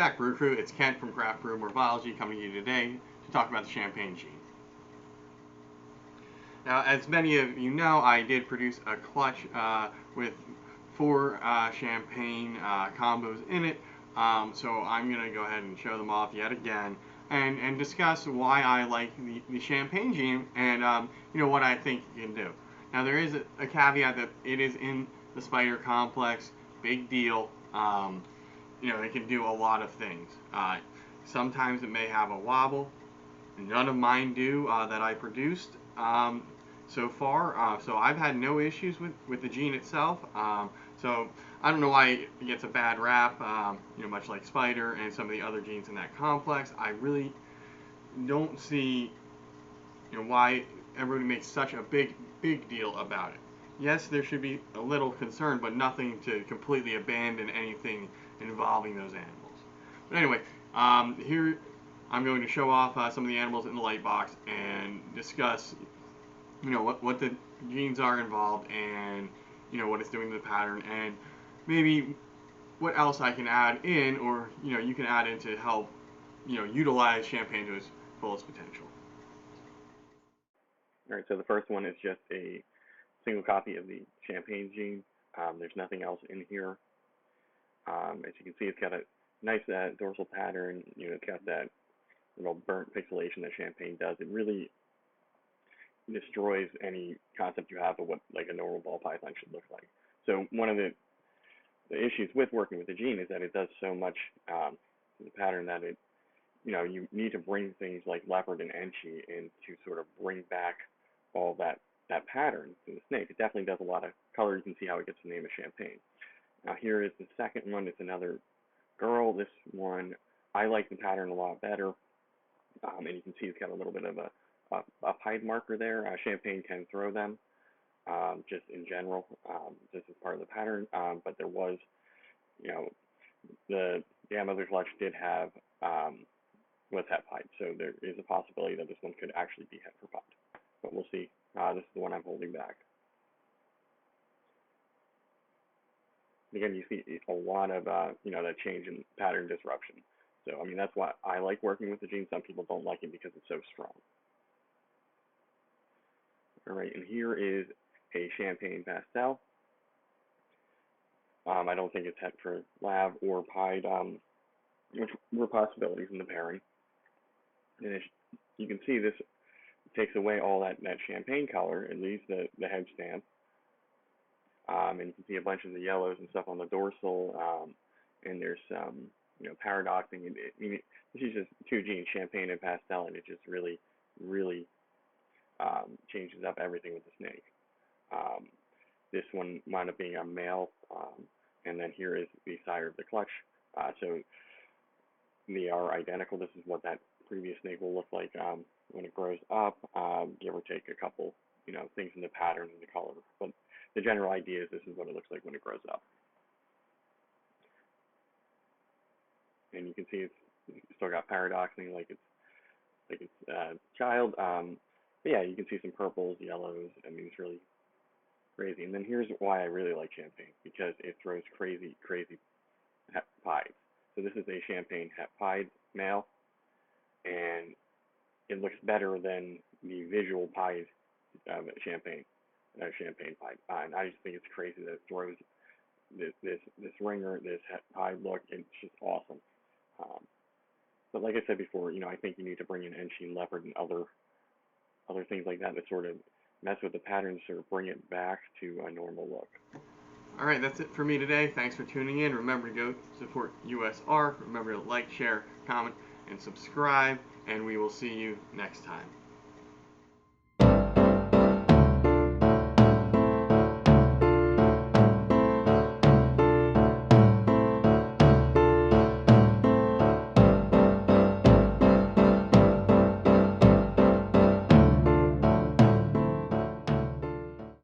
back, Brew Crew. It's Kent from Kraftbrewmorphology coming to you today to talk about the champagne gene. Now, as many of you know, I did produce a clutch with 4 champagne combos in it. So I'm going to go ahead and show them off yet again and discuss why I like the champagne gene and what I think it can do. Now, there is a caveat that it is in the spider complex. Big deal. It can do a lot of things. Sometimes it may have a wobble. None of mine do that I produced so far. So I've had no issues with the gene itself. So I don't know why it gets a bad rap, much like spider and some of the other genes in that complex. I really don't see why everybody makes such a big deal about it. Yes, there should be a little concern, but nothing to completely abandon anything involving those animals. But anyway, here I'm going to show off some of the animals in the light box and discuss, what the genes are involved and, what it's doing to the pattern and maybe what else I can add in or, you can add in to help, utilize champagne to its fullest potential. All right, so the first one is just a single copy of the champagne gene. There's nothing else in here. As you can see, it's got a nice dorsal pattern. It's got that burnt pixelation that champagne does. It really destroys any concept you have of what like a normal ball python should look like. So one of the issues with working with the gene is that it does so much to the pattern that it, you need to bring things like leopard and enchi in to sort of bring back all that pattern to the snake. It definitely does a lot of color. You can see how it gets the name of champagne. Now here is the second one. It's another girl. This one, I like the pattern a lot better. And you can see it's got a little bit of a pied marker there. Champagne can throw them, just in general. This is part of the pattern. But there was, the mother's clutch did have, was het pied. So there is a possibility that this one could actually be het pied. But we'll see. This is the one I'm holding back. Again, you see a lot of, that change in pattern disruption. So, that's why I like working with the gene. Some people don't like it because it's so strong. All right, and here is a champagne pastel. I don't think it's het for lav or pied, which were possibilities in the pairing. And as you can see, this takes away all that champagne color, at least the head stamp. And you can see a bunch of the yellows and stuff on the dorsal, and there's some, paradoxing. This is just 2 genes, champagne and pastel, and it just really, really changes up everything with the snake. This one wound up being a male, and then here is the sire of the clutch. So they are identical. This is what that previous snake will look like when it grows up. Give or take a couple, things in the pattern and the color, but the general idea is this is what it looks like when it grows up. And you can see it's still got paradoxing like it's child. But yeah, you can see some purples, yellows. It's really crazy. And then here's why I really like champagne, because it throws crazy het pied. So this is a champagne het pied male, and it looks better than the visual pied champagne pied. And I just think it's crazy that it throws this ringer, this het pied look. It's just awesome. But like I said before, I think you need to bring in enchi, leopard, and other things like that to sort of mess with the pattern, sort of bring it back to a normal look. All right, that's it for me today. Thanks for tuning in. Remember to go support USR. Remember to like, share, comment, and subscribe, and we will see you next time.